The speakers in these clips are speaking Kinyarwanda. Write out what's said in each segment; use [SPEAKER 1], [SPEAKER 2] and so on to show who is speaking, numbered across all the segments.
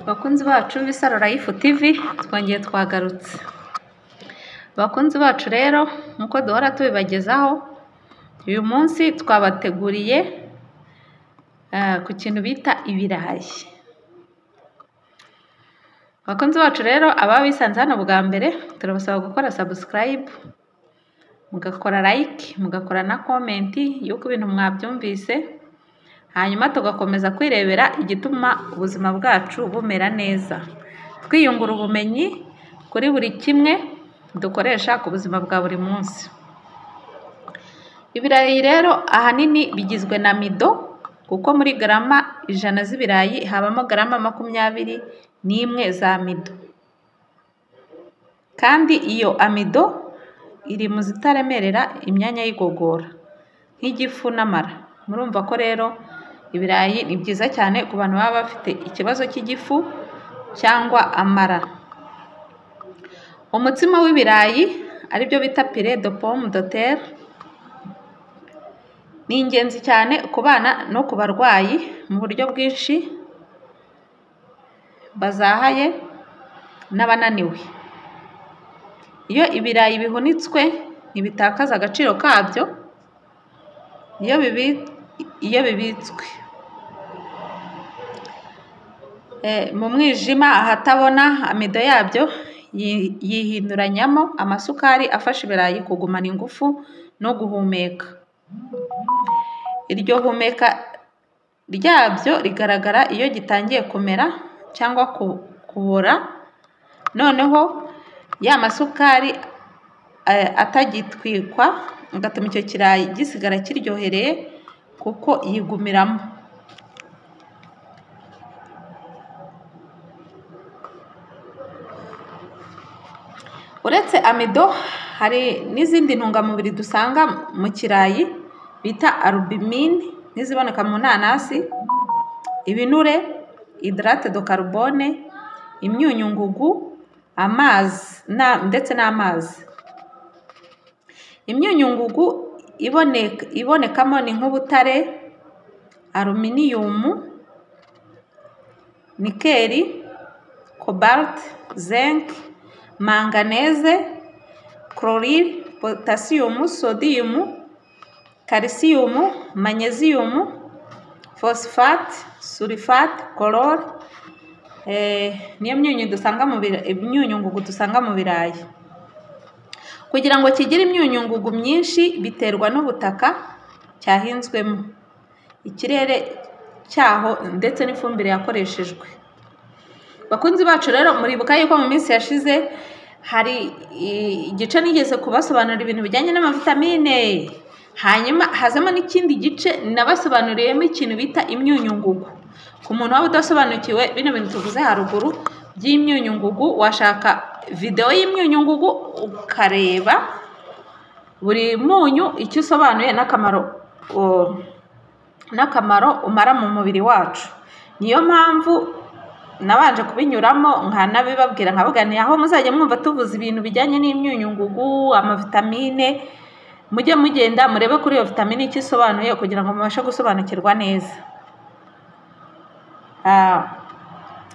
[SPEAKER 1] Bakunzi bacu b'Isaro Life TV twongeye twagarutse. Bakunzi bacu rero nkuko duhora tubibagezaho, uyu munsi twabateguriye ku kintu bita ibirayi. Bakunzi bacu rero aba bisanze hano bwa mbere turabasaba gukora subscribe, mugakora like, mugakora na comment yuko ibintu mwabyumvise, hanyuma tugakomeza kwirebera igituma ubuzima bwacu bumera neza, twiyungura ubumenyi kuri buri kimwe dukoresha ku buzima bwa buri munsi. Ibirayi rero ahanini bigizwe na mido, kuko muri garama 100 z'ibirayi habamo garama 21 za mido, kandi iyo amido iri mu zitaremerera imyanya y'igogora nk'igifu n'amara. Murumva ko rero ibirayi ni byiza cyane ku bantu baba bafite ikibazo cy'igifu cyangwa amara. Umutsima w'ibirayi aribyo bita purée de pomme de terre ni ingenzi cyane ku bana no ku barwayi mu buryo bwinshi, bazahaye n'abananiwe. Iyo ibirayi bihunitswe ntibitakaza agaciro kabyo iyo bibitswe mu mwijima ahatabona, amido yabyo yihinduranyamo amasukari afasha ibirayi kugumana ingufu no guhumeka. Iryo humeka ryabyo rigaragara iyo gitangiye kumera cyangwa kubora, noneho ya masukari atagitwikwa agatuma icyo kirayi gisigara kiryohereye kuko yigumiramo. Uretse amido hari n'izindi ntungamubiri dusanga mu kirayi bita albumine, n'iziboneka mu nanasi, ibinure, hydrate de carbone, imyunyungugu, amazi ndetse n'amazi. Imyunyungugu ibonekamo ni nk'ubutare, aluminium, nikeli, cobalt, zinc, manganese, chlorine, potassium, sodium, calcium, magnesium, phosphate, sulfate, chlore, niyo imyunyungugu dusanga mu birayi. Kugira ngo kigire imyunyungugu myinshi biterwa n'ubutaka cyahinzwemo, ikirere cyaho ndetse n'ifumbire yakoreshejwe. Bakunzi bacu rero muribuka yuko mu minsi yashize hari igice nigeze kubasobanurira ibintu bijyanye n'amavitamine, hanyuma hazamo n'ikindi gice nabasobanuriyemo ikintu bita imyunyungugu. Ku muntu waba udasobanukiwe bino bintu tuvuze haruguru by'imyunyungugu, washaka video y'imyunyungugu ukareba buri munyu icyo usobanuye n'akamaro umara mu mubiri wacu. Niyo mpamvu nabanje kubinyuramo nkanabibabwira, nkavuga ni aho muzajya mwumva tuvuze ibintu bijyanye n'imyunyungugu, amavitamine, mujye mugenda murebe kuri iyo vitamine icyo isobanuye kugira ngo mubashe gusobanukirwa neza.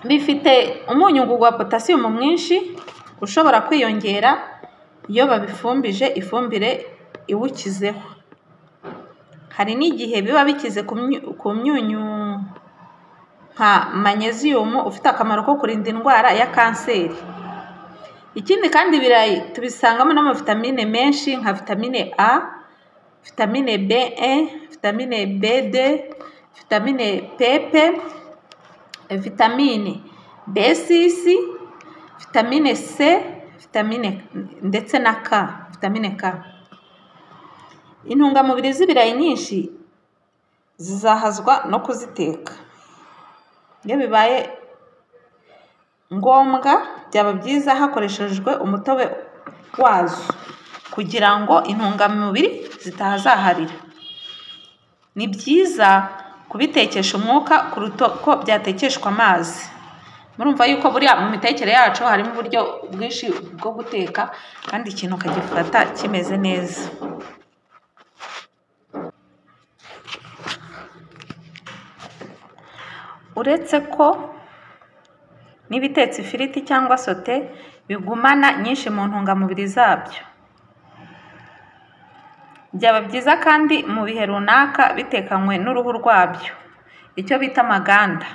[SPEAKER 1] Bifite umunyungugu wa potassium mwinshi ushobora kwiyongera iyo babifumbije ifumbire iwukizeho. Hari n'igihe biba bikize ku myunyu nka magnesium ufite akamaro ko kurinda indwara ya kanseri. Ikindi kandi ibirayi tubisangamo n'amavitamine menshi nka vitamine A, vitamine B1, vitamine B2, vitamine PP, vitamine B6, vitamine C, vitamine ndetse na K, vitamine K. Intungamubiri z'ibirayi nyinshi zizahazwa no kuziteka. Iyo bibaye ngombwa byaba byiza hakoreshejwe umutobe wazo kugira ngo intungamubiri zitahazaharira. Ni byiza kubitekesha umwuka kuruta ko byatekeshwa amazi. Murumva yuko buriya mu mitekere yacu harimo uburyo bwinshi bwo guteka kandi ikintu ukagifata kimeze neza. Uretse ko n'ibitetse ifiriti cyangwa sote bigumana nyinshi mu ntungamubiri zabyo. Byaba byiza kandi mu bihe runaka bitekanywe n'uruhu rwabyo, icyo bita amaganda.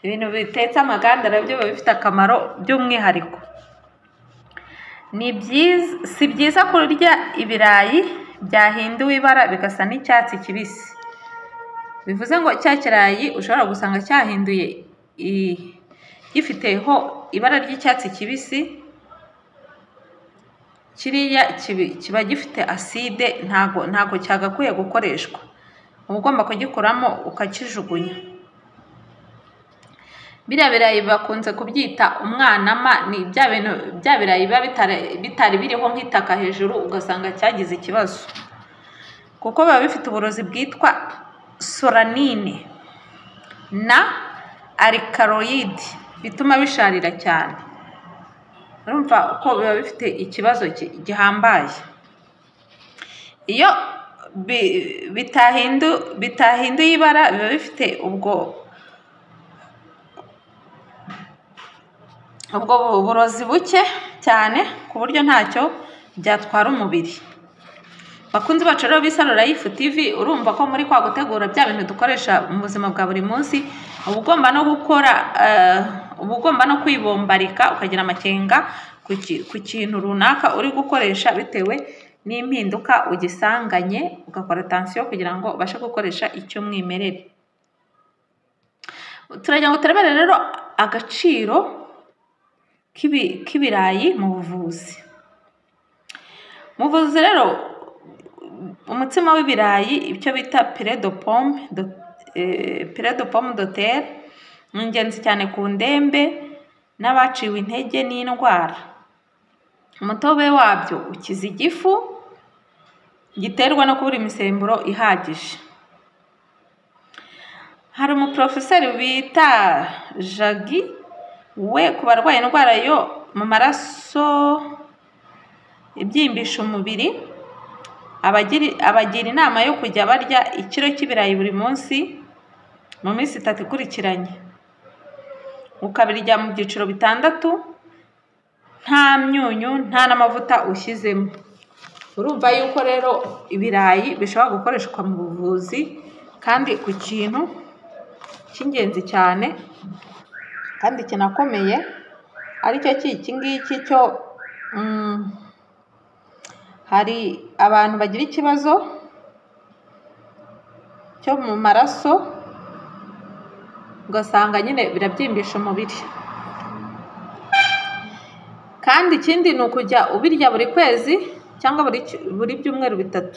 [SPEAKER 1] Ibintu bitetse amaganda nabyo biba bifite akamaro by'umwihariko. Si byiza kurya ibirayi byahinduwe ibara bigasa n'icyatsi kibisi. Bivuze ngo cya kirayi ushobora gusanga cyahinduye gifiteho ibara ry'icyatsi kibisi, kiriya kiba gifite aside, ntago cyagakwiye gukoreshwa. Uba ugomba kugikuramo ukakijugunya. Biriya birayi bakunze kubyita umwanama, ni bya birayi biba bitari biriho nk'itaka hejuru ugasanga cyagize ikibazo, kuko biba bifite uburozi bwitwa solanine na alkaloid bituma bisharira cyane. Urumva ko biba bifite ikibazo gihambaye. Iyo bitahinduye ibara biba bifite ubwo burozi buke cyane ku buryo ntacyo byatwara umubiri. Bakunzi bacu rero b'Isaro Life TV, urumva ko muri kwa gutegura bya bintu dukoresha mu buzima bwa buri munsi, uba ugomba no kwibombarika ukagira amakenga ku kintu runaka uri gukoresha bitewe n'impinduka ugisanganye, ugakora attention kugira ngo ubashe gukoresha icy'umwimerere. Turagira ngo turebere rero agaciro k'ibirayi mu buvuzi. Mu buvuzi rero umutsima w'ibirayi, icyo bita purée de pomme de terre, ni ingenzi cyane ku ndembe n'abaciwe intege n'indwara. Umutobe wabyo ukiza igifu giterwa no kubura imisemburo ihagije. Hari umuprofeseri bita Jagi, we ku barwaye indwara yo mu maraso ibyimbisha umubiri, abagira inama yo kujya barya ikiro cy'ibirayi buri munsi mu minsi 3 ikurikiranye, ukabirya mu byiciro 6, nta myunyu nta n'amavuta ushyizemo. Urumva yuko rero ibirayi bishobora gukoreshwa mu buvuzi kandi ku kintu cy'ingenzi cyane kandi kinakomeye, aricyo iki ngiki cyo hari abantu bagira ikibazo cyo mu maraso ugasanga nyine birabyimbisha umubiri. Kandi ikindi ni ukujya ubirya buri kwezi cyangwa buri byumweru 3.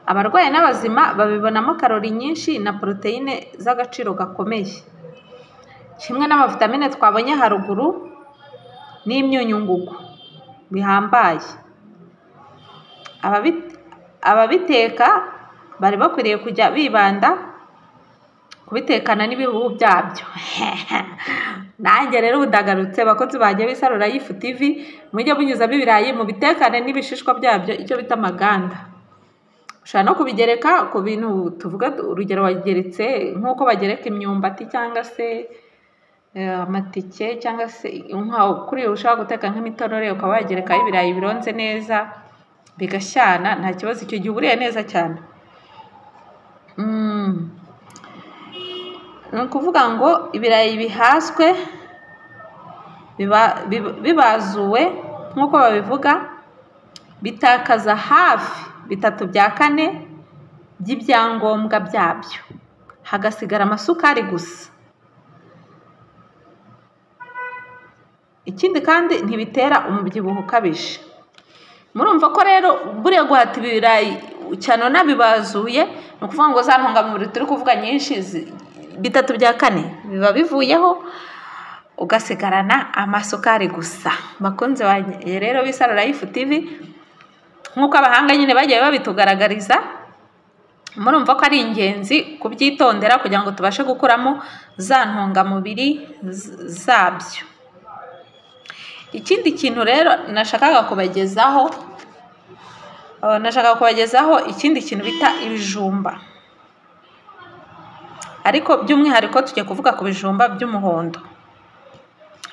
[SPEAKER 1] Abarwaye n'abazima babibonamo karori nyinshi na poroteyine z'agaciro gakomeye, kimwe n'amavitamine twabonye haruguru n'imyunyungugu bihambaye. Ababiteka bari bakwiriye kujya bibanda kubitekana n'ibihugu byabyo. Nanjye rero udagarutse bakozi bagiye b'Isaro Life TV, mujye munyuzamo ibirayi mu bitekane n'ibishishwa byabyo, icyo bita amaganda. Ushobora no kubigereka ku bintu tuvuga, urugero wageretse nk'uko bagereka imyumbati cyangwa se amatike cyangwa se kuri ushobora guteka nk'imitonore ukaba wagerekaho ibirayi bironze neza bigashyana, nta kibazo, icyo gihe uburiye neza cyane. Ni ukuvuga ngo ibirayi bihaswe bibazuwe nk'uko babivuga bitakaza hafi 3/4 by'ibyangombwa byabyo, hagasigara amasukari gusa. Ikindi kandi ntibitera umubyibuho ukabije. Murumva ko rero buriya guhata ibirayi cyane unabibazuye, ni ukuvuga ngo za ntungamubiri turi kuvuga nyinshi 3/4 biba bivuyeho, ugasigarana amasukari gusa. Bakunze rero b'Isaro Life TV, nk'uko abahanga nyine bagiye babitugaragariza, murumva ko ari ingenzi kubyitondera kugira ngo tubashe gukuramo za ntungamubiri zabyo. Ikindi kintu rero nashakaga kubagezaho ikindi kintu bita ibijumba. ariko by'umwihariko tugiye kuvuga ku bijumba by'umuhondo.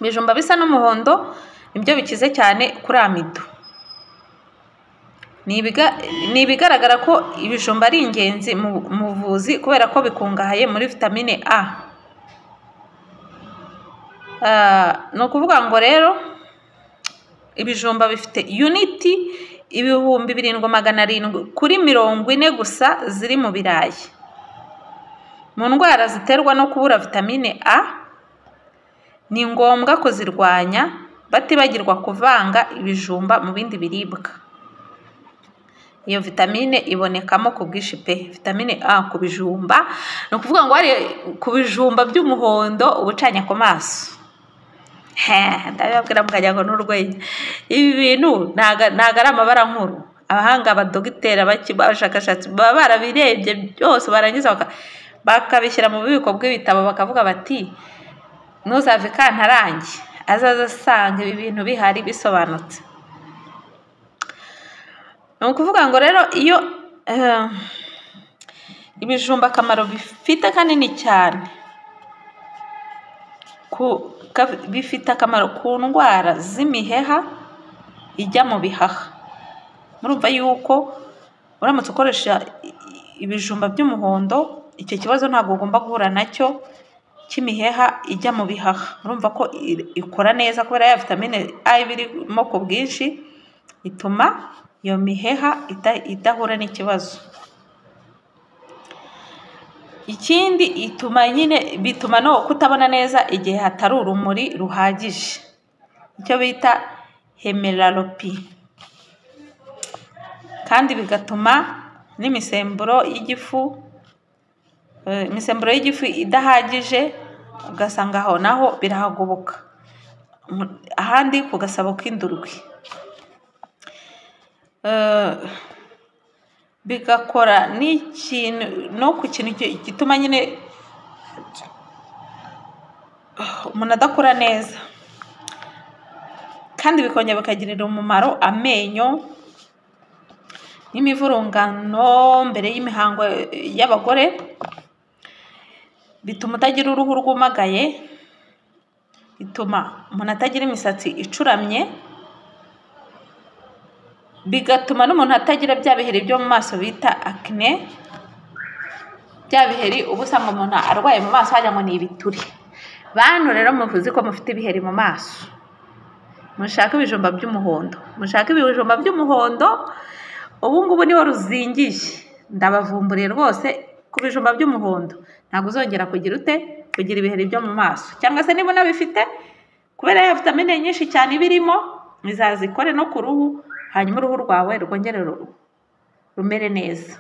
[SPEAKER 1] Ibijumba bisa n'umuhondo nibyo bikize cyane kuri amido. Ni ibigaragara ko ibijumba ari ingenzi mu buvuzi kubera ko bikungahaye muri vitamine A. Ni ukuvuga ngo rero ibijumba bifite uniti 7,700 kuri 40 gusa ziri mu birayi. Mu ndwara ziterwa no kubura vitamine A ni ngombwa kuzirwanya batibagirwa kuvanga ibijumba mu bindi biribwa. Iyo vitamine ibonekamo ku bwinshi pe. Vitamine A ku bijumba, ni ukuvuga ngo hari ku bijumba by'umuhondo ubucanye ku maso. Ndabibabwira mukajya ngo n'urwenya. Ibi bintu ntago ari amabara nkuru. Abahanga, abadogiteri, abashakashatsi baba barabirebye byose barangiza bakabishyira mu bubiko bw'ibitabo bakavuga bati ntuzave kantarange azaza asanga ibi bintu bihari bisobanutse. Ni ukuvuga ngo rero iyo ibijumba akamaro bifite kanini cyane, bifite akamaro ku ndwara z'imiheha ijya mu bihaha. Murumva yuko uramutse ukoresha ibijumba by'umuhondo icyo kibazo ntabwo ugomba guhura nacyo cy'imiheha ijya mu bihaha. Urumva ko ikora neza kubera ya vitamine A ibirimo ku bwinshi, ituma iyo miheha idahura n'ikibazo. Ikindi bituma no kutabona neza igihe hatari urumuri ruhagije, icyo bita hemeraropi, kandi bigatuma n'imisemburo y'igifu idahagije, ugasanga aho naho birahagoboka, ahandi ku gasabo k'indurwe. Bigakora n'ikintu no ku kintu gituma nyine umuntu adakura neza, kandi bikongera bikagirira umumaro amenyo n'imivurungano mbere y'imihango y'abagore. Bituma utagira uruhu rwumagaye, bituma umuntu atagira imisatsi icuramye, bigatuma n'umuntu atagira bya biheri byo mu maso bita acne. Bya biheri uba usanga umuntu arwaye mu maso wagira ngo ni ibituri. Bantu rero muvuze ko mufite ibiheri mu maso, mushaka ibijumba by'umuhondo, ubu ngubu niho ruzingiye. Ndabavumburiye rwose ku bijumba by'umuhondo ntabwo uzongera kugira ibiheri byo mu maso, cyangwa se niba unabifite kubera ya vitamine nyinshi cyane ibirimo izazikore no ku ruhu, hanyuma uruhu rwawe rwongere rumere neza.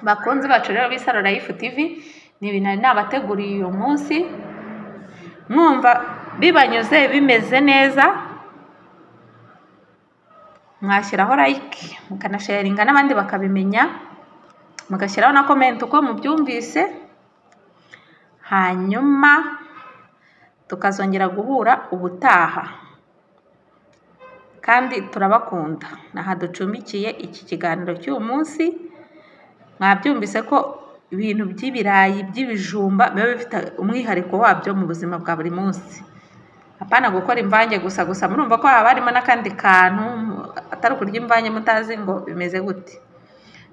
[SPEAKER 1] Bakunzi bacu rero b'Isaro Life TV, ni ibintu nabateguriye uyu munsi, mwumva bibanyuze bimeze neza, mwashyiraho like mukanasharinga n'abandi bakabimenya, mugashyiraho na comment uko mubyumvise, hanyuma tukazongera guhura ubutaha. Kandi turabakunda. Naha ducumbikiye iki kiganiro cy'uyu munsi, mwabyumvise ko ibintu by'ibirayi by'ibijumba biba bifite umwihariko wabyo mu buzima bwa buri munsi. Apana gukora imvange gusa, murumva ko haba harimo n'akandi kantu, atari kurya imvange mutazi ngo bimeze gute.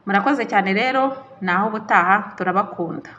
[SPEAKER 1] Murakoze cyane rero, naho ubutaha, turabakunda.